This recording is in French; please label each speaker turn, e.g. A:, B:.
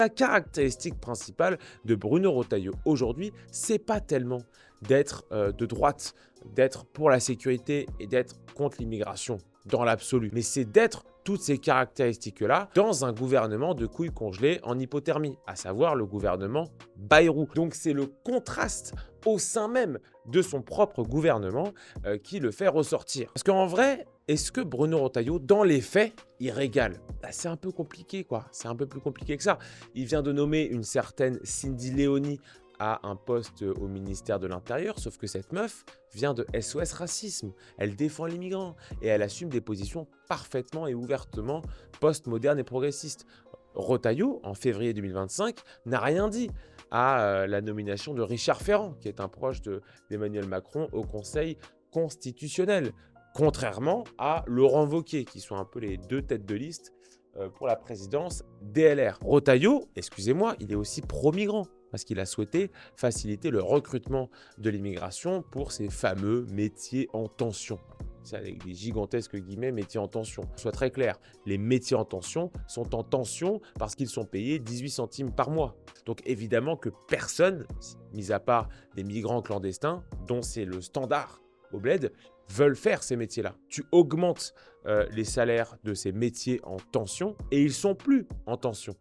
A: La caractéristique principale de Bruno Retailleau aujourd'hui, c'est pas tellement d'être de droite, d'être pour la sécurité et d'être contre l'immigration dans l'absolu, mais c'est d'être toutes ces caractéristiques-là dans un gouvernement de couilles congelées en hypothermie, à savoir le gouvernement Bayrou. Donc c'est le contraste au sein même de son propre gouvernement qui le fait ressortir. Parce qu'en vrai, est-ce que Bruno Retailleau, dans les faits, il régale? Bah, c'est un peu compliqué, quoi. C'est un peu plus compliqué que ça. Il vient de nommer une certaine Cindy Léonie à un poste au ministère de l'Intérieur, sauf que cette meuf vient de SOS Racisme. Elle défend les migrants et elle assume des positions parfaitement et ouvertement post-modernes et progressistes. Retailleau, en février 2025, n'a rien dit à la nomination de Richard Ferrand, qui est un proche d'Emmanuel Macron au Conseil constitutionnel, contrairement à Laurent Wauquiez, qui sont un peu les deux têtes de liste pour la présidence DLR. Retailleau, excusez-moi, il est aussi pro-migrant, parce qu'il a souhaité faciliter le recrutement de l'immigration pour ces fameux métiers en tension. C'est avec des gigantesques guillemets, métiers en tension. Soit très clair, les métiers en tension sont en tension parce qu'ils sont payés 18 centimes par mois. Donc évidemment que personne, mis à part des migrants clandestins, dont c'est le standard au bled, veulent faire ces métiers-là. Tu augmentes les salaires de ces métiers en tension et ils sont plus en tension.